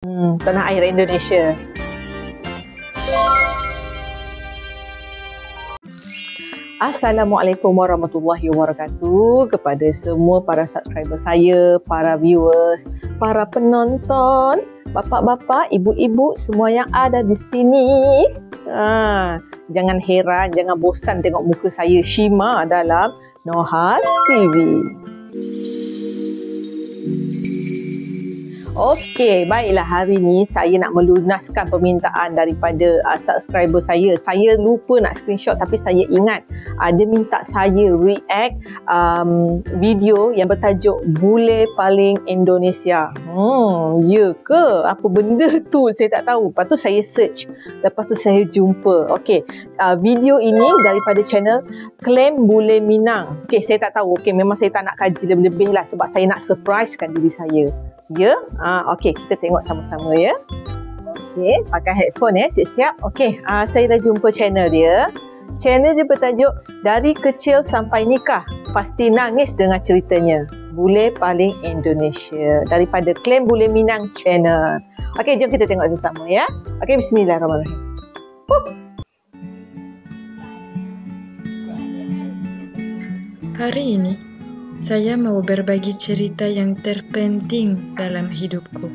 Tanah air Indonesia. Assalamualaikum warahmatullahi wabarakatuh kepada semua para subscriber saya, para viewers, para penonton, bapa-bapa, ibu-ibu, semua yang ada di sini. Jangan heran, jangan bosan tengok muka saya Shima dalam Nohas TV. Okey, baiklah, hari ni saya nak melunaskan permintaan daripada subscriber saya. Saya lupa nak screenshot tapi saya ingat dia minta saya react video yang bertajuk Bule Paling Indonesia. Ya ke? Apa benda tu? Saya tak tahu. Lepas tu saya search. Lepas tu saya jumpa. Okey, video ini daripada channel Klaim Bule Minang. Okey, saya tak tahu. Okey, memang saya tak nak kaji lebih-lebih lah sebab saya nak surprisekan diri saya. Ya, okey, kita tengok sama-sama ya. Okey, pakai headphone ya, siap-siap. Okey, saya dah jumpa channel dia. Channel dia bertajuk Dari Kecil Sampai Nikah, Pasti Nangis Dengan Ceritanya. Bule Paling Indonesia. Daripada Klaim Bule Minang channel. Okey, jom kita tengok sama-sama ya. Okey, bismillahirrahmanirrahim. Hari ini saya mau berbagi cerita yang terpenting dalam hidupku.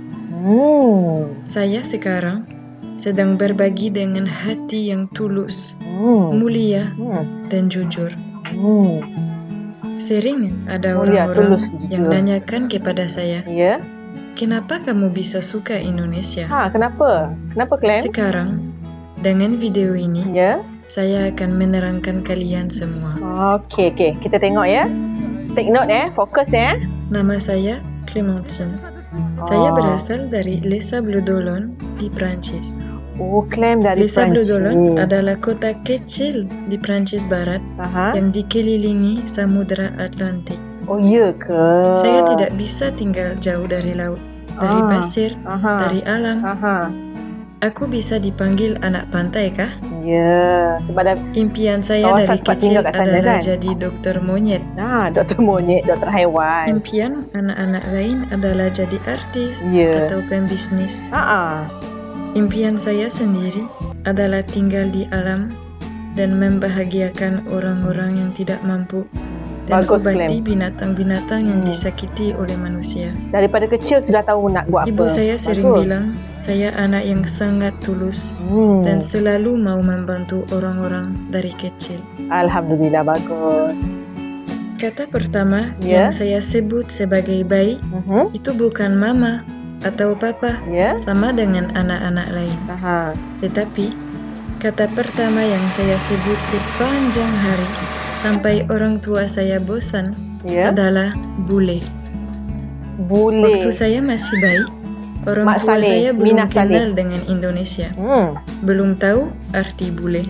Saya sekarang sedang berbagi dengan hati yang tulus, mulia, dan jujur. Sering ada orang-orang yang nanyakan kepada saya, kenapa kamu bisa suka Indonesia? Kenapa? Kenapa, Klaim? Sekarang, dengan video ini, saya akan menerangkan kalian semua. Okey, kita tengok ya. Take note fokus ya. Nama saya Clementine. Saya berasal dari Les Sables-d'Olonne di Prancis. Klaim dari Les Sables-d'Olonne adalah kota kecil di Prancis Barat yang dikelilingi Samudra Atlantik. Oh iya ke? Saya tidak bisa tinggal jauh dari laut, dari pasir, dari alam. Aku bisa dipanggil anak pantai kah? Ya, sebab impian saya dari kecil adalah jadi dokter monyet. Dokter monyet, dokter haiwan. Impian anak-anak lain adalah jadi artis atau pembisnis. Impian saya sendiri adalah tinggal di alam dan membahagiakan orang-orang yang tidak mampu dan obati binatang-binatang yang disakiti oleh manusia. Daripada kecil sudah tahu nak buat apa. Ibu saya sering bilang, saya anak yang sangat tulus dan selalu mau membantu orang-orang dari kecil. Alhamdulillah, bagus. Kata pertama yang saya sebut sebagai bayi itu bukan mama atau papa, sama dengan anak-anak lain. Tetapi kata pertama yang saya sebut sepanjang hari sampai orang tua saya bosan adalah bule. Waktu saya masih bayi, orang tua saya belum kenal dengan Indonesia. Belum tahu arti bule.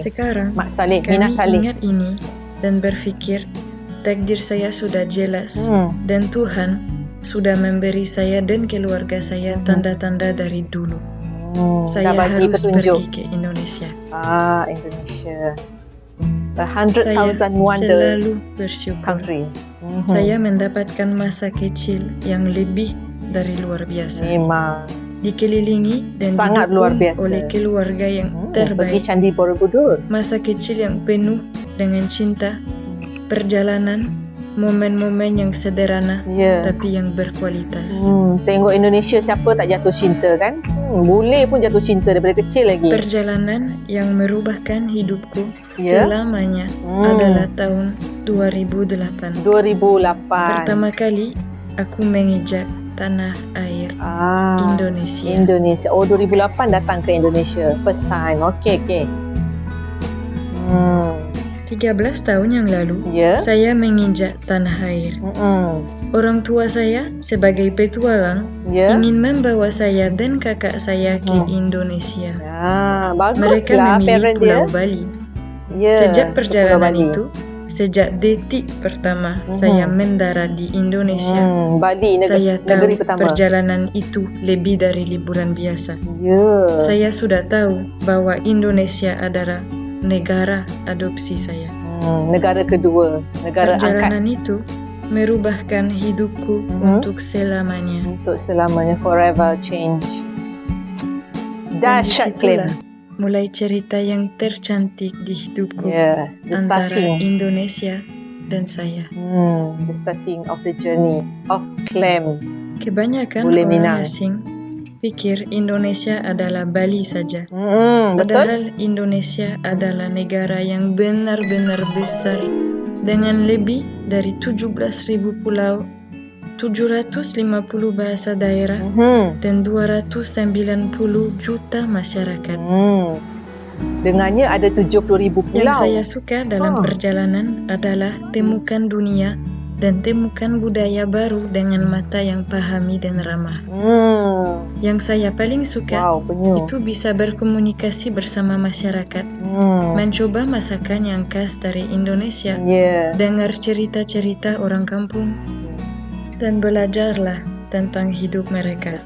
Sekarang kami ingat ini dan berpikir takdir saya sudah jelas dan Tuhan sudah memberi saya dan keluarga saya tanda-tanda dari dulu. Saya harus pergi ke Indonesia. Indonesia. The 100,000 wonder selalu bersyukur. Country. Saya mendapatkan masa kecil yang lebih dari luar biasa. Memang. Dikelilingi dan sangat luar biasa oleh keluarga yang terbaik. Pergi Candi Borobudur. Masa kecil yang penuh dengan cinta, perjalanan, momen-momen yang sederhana tapi yang berkualitas. Tengok Indonesia, siapa tak jatuh cinta kan? Bule pun jatuh cinta daripada kecil lagi. Perjalanan yang merubahkan hidupku selamanya adalah tahun 2008. Pertama kali aku menginjak tanah air Indonesia. 2008 datang ke Indonesia first time. Okey. 13 tahun yang lalu, saya menginjak tanah air. Orang tua saya sebagai petualang ingin membawa saya dan kakak saya ke Indonesia. Mereka memilih Pulau Bali. Sejak perjalanan itu, sejak detik pertama saya mendarat di Indonesia, Bali, saya tahu perjalanan itu lebih dari liburan biasa. Saya sudah tahu bahwa Indonesia adalah negara adopsi saya. Negara kedua, negara perjalanan itu merubahkan hidupku untuk selamanya. Untuk selamanya, forever change. Dahsyat, Clem. Mulai cerita yang tercantik di hidupku. Yes, the antara starting. Indonesia dan saya. The starting of the journey of Clem. Kebanyakan Boleh orang Minang. asing pikir Indonesia adalah Bali saja. Betul. Padahal Indonesia adalah negara yang benar-benar besar dengan lebih dari 17.000 pulau, 750 bahasa daerah, dan 290 juta masyarakat. Dengannya ada 70,000 pulau. Yang saya suka dalam perjalanan adalah temukan dunia dan temukan budaya baru dengan mata yang pahami dan ramah. Yang saya paling suka itu bisa berkomunikasi bersama masyarakat, mencoba masakan yang khas dari Indonesia, dengar cerita-cerita orang kampung, dan belajarlah tentang hidup mereka.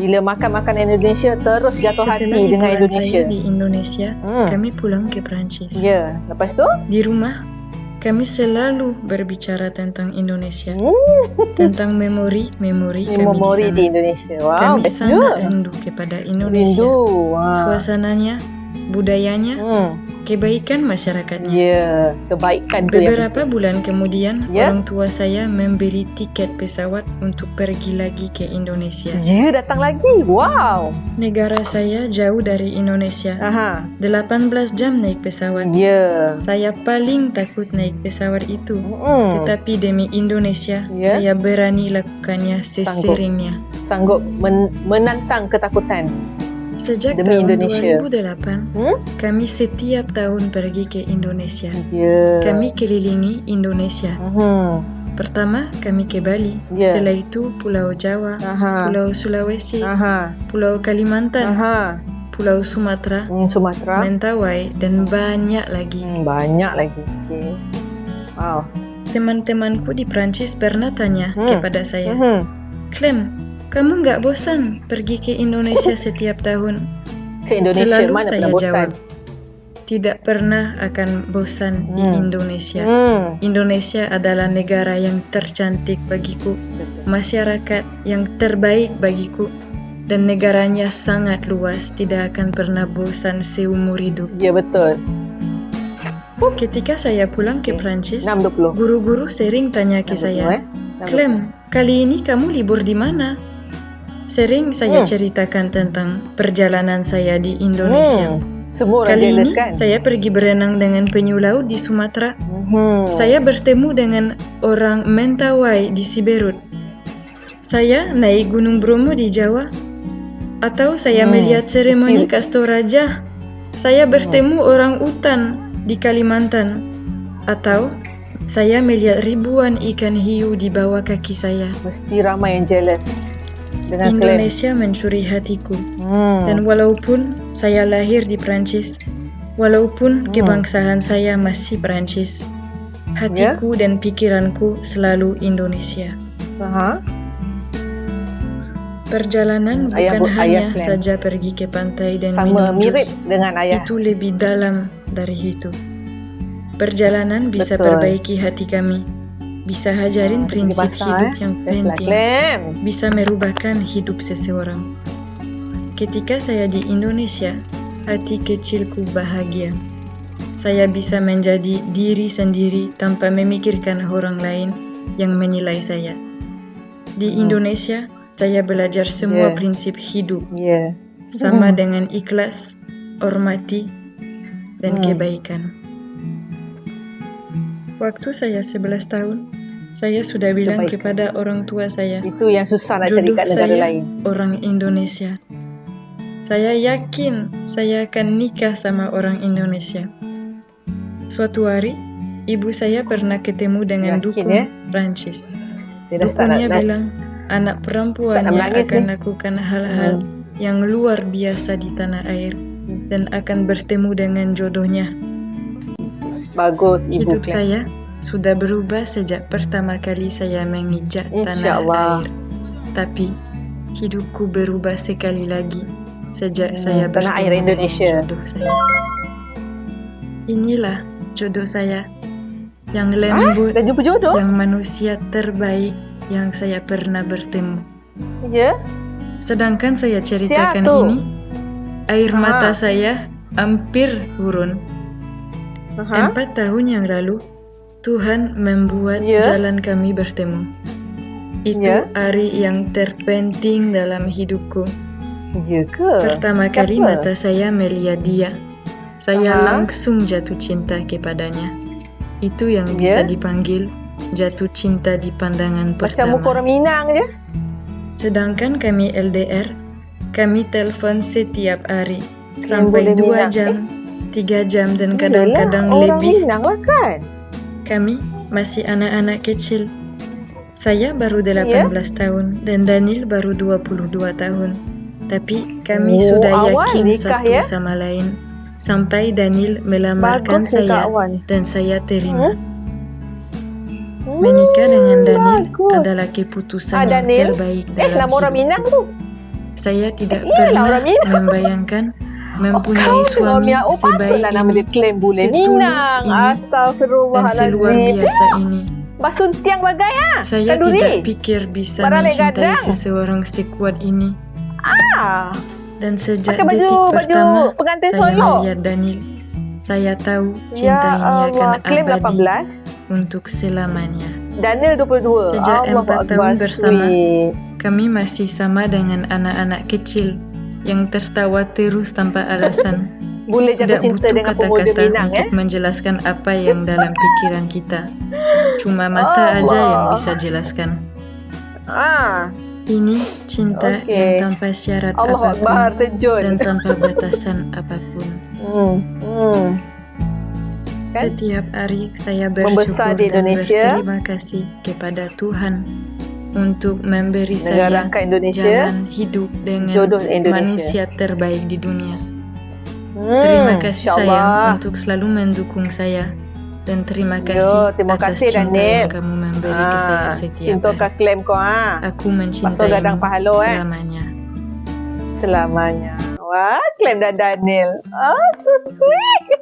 Bila makan makanan Indonesia, terus jatuh hati dengan Indonesia. Saya di Indonesia, kami pulang ke Perancis. Lepas tu? Di rumah, kami selalu berbicara tentang Indonesia, tentang memori-memori kami di Indonesia. Kami sangat rindu kepada Indonesia, suasananya, budayanya, kebaikan masyarakatnya. Kebaikan tu. Beberapa bulan kemudian, orang tua saya membeli tiket pesawat untuk pergi lagi ke Indonesia. Datang lagi. Wow. Negara saya jauh dari Indonesia. 18 jam naik pesawat. Saya paling takut naik pesawat itu. Tetapi demi Indonesia, saya berani lakukannya seseringnya. Sanggup menantang ketakutan. Sejak demi tahun Indonesia. 2008, kami setiap tahun pergi ke Indonesia. Kami kelilingi Indonesia. Pertama, kami ke Bali. Setelah itu, Pulau Jawa, Pulau Sulawesi, Pulau Kalimantan, Pulau Sumatera, Mentawai, dan banyak lagi. Wow. Teman-temanku di Prancis pernah tanya kepada saya, Clem, kamu nggak bosan pergi ke Indonesia setiap tahun? Ke Indonesia Selalu mana saya pernah bosan? jawab, tidak pernah akan bosan di Indonesia. Indonesia adalah negara yang tercantik bagiku, masyarakat yang terbaik bagiku, dan negaranya sangat luas, tidak akan pernah bosan seumur hidup. Betul. Ketika saya pulang ke Prancis, 6.20. guru-guru sering tanya ke saya, Clem, kali ini kamu libur di mana? Sering saya ceritakan tentang perjalanan saya di Indonesia. Semua orang Kali ini jelas, kan? saya pergi berenang dengan penyu laut di Sumatera. Saya bertemu dengan orang Mentawai di Siberut. Saya naik Gunung Bromo di Jawa. Atau saya melihat seremoni Kastoraja. Saya bertemu orang utan di Kalimantan. Atau saya melihat ribuan ikan hiu di bawah kaki saya. Mesti ramai yang jealous dengan Indonesia mencuri hatiku. Dan walaupun saya lahir di Prancis, walaupun kebangsaan saya masih Prancis, hatiku dan pikiranku selalu Indonesia. Perjalanan bukan hanya saja pergi ke pantai dan minum jus. Dengan ayah. Itu lebih dalam dari itu. Perjalanan bisa perbaiki hati kami, bisa ajarin prinsip hidup yang penting, bisa merubahkan hidup seseorang. Ketika saya di Indonesia, hati kecilku bahagia. Saya bisa menjadi diri sendiri tanpa memikirkan orang lain yang menilai saya. Di Indonesia, saya belajar semua prinsip hidup, sama dengan ikhlas, hormati, dan kebaikan. Waktu saya 11 tahun, saya sudah bilang kepada orang tua saya, itu yang susah nak cari kat negara lain. Orang Indonesia. Saya yakin saya akan nikah sama orang Indonesia. Suatu hari, ibu saya pernah ketemu dengan dukun Prancis. Dukunnya bilang, anak perempuannya akan lakukan hal-hal yang luar biasa di tanah air dan akan bertemu dengan jodohnya. Bagus, Ibu. Hidup saya sudah berubah sejak pertama kali saya menginjak tanah air. Tapi hidupku berubah sekali lagi sejak saya tanah air Indonesia. Jodoh saya. Inilah jodoh saya. yang lembut, dah jumpa jodoh? yang manusia terbaik yang saya pernah bertemu. Ya? Sedangkan saya ceritakan ini, air mata saya hampir turun. 4 tahun yang lalu, Tuhan membuat jalan kami bertemu. Itu hari yang terpenting dalam hidupku. Ya ke? Pertama kali mata saya melihat dia, saya langsung jatuh cinta kepadanya. Itu yang bisa dipanggil jatuh cinta di pandangan pertama. Macam muka orang Minang je. Sedangkan kami LDR, kami telepon setiap hari sampai 2 jam, 3 jam dan kadang-kadang lebih. Minang lah kan? Kami masih anak-anak kecil. Saya baru 18 tahun dan Daniel baru 22 tahun. Tapi kami sudah yakin satu sama lain sampai Daniel melamarkan saya dan saya terima. Menikah dengan Daniel adalah keputusan yang terbaik dalam hidupku. Saya tidak pernah membayangkan mempunyai suami sebaik ini, setulus ini, dan seluar biasa ini. Basuntiang bagai Saya tidak pikir bisa mencintai seseorang sekuat ini. Dan sejak detik pertama saya melihat Daniel, saya tahu cinta ini akan abadi untuk selamanya. Daniel 22. Sejak 4 tahun bersama, kami masih sama dengan anak-anak kecil yang tertawa terus tanpa alasan. Boleh jatuh cinta dengan pemuda Minang untuk menjelaskan apa yang dalam pikiran kita. Cuma mata aja yang bisa jelaskan. Ini cinta yang tanpa syarat apapun dan tanpa batasan apapun. Setiap hari saya bersyukur dan berterima kasih kepada Tuhan untuk memberi saya jalan hidup dengan manusia terbaik di dunia. Terima kasih sayang untuk selalu mendukung saya. Dan terima kasih atas cinta yang kamu memberi ke saya setiap hari. Aku mencintaimu selamanya. Selamanya. Wah, klaim dah Daniel. So sweet.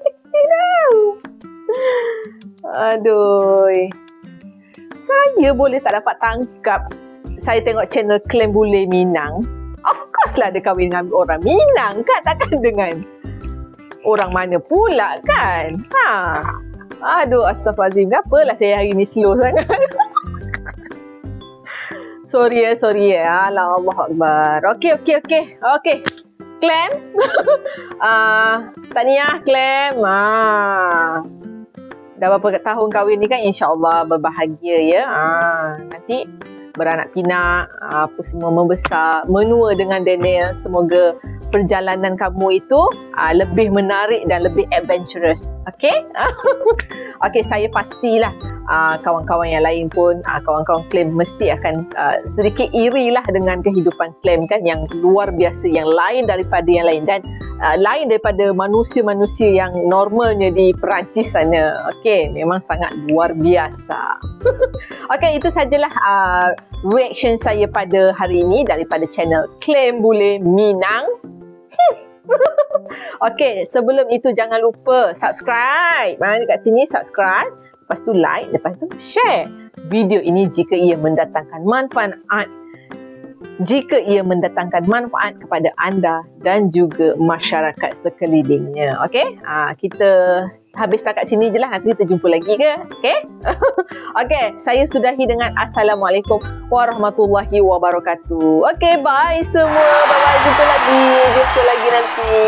Aduh. Saya boleh tak dapat tangkap. Saya tengok channel Klaim Bule Minang. Of course lah dia kahwin dengan orang Minang kan. Takkan dengan orang mana pula kan. Aduh, astaghfirullahaladzim. Kenapa lah saya hari ni slow sangat? Sorry ya. Allah Akbar. Okey. Klaim. Tahniah, Klaim. Dah berapa tahun kahwin ni kan, insyaAllah berbahagia ya. Nanti beranak pinak, apa semua membesar, menua dengan Daniel. Semoga perjalanan kamu itu lebih menarik dan lebih adventurous. Okey? Okey, saya pastilah kawan-kawan yang lain pun, kawan-kawan Klaim mesti akan sedikit irilah dengan kehidupan Klaim kan, yang luar biasa, yang lain daripada yang lain dan lain daripada manusia-manusia yang normalnya di Perancis sana. Okey, memang sangat luar biasa. Okey, itu sajalah reaction saya pada hari ini daripada channel Klaim Bule Minang. Okey, sebelum itu jangan lupa subscribe. Dekat sini subscribe, lepas tu like, lepas tu share video ini jika ia mendatangkan manfaat kepada anda dan juga masyarakat sekelilingnya. Okey, kita habis setakat sini je lah. Nanti kita jumpa lagi ke? Okey. Okey, saya sudahi dengan Assalamualaikum warahmatullahi wabarakatuh. Okey, bye semua. Bye-bye. Jumpa lagi nanti.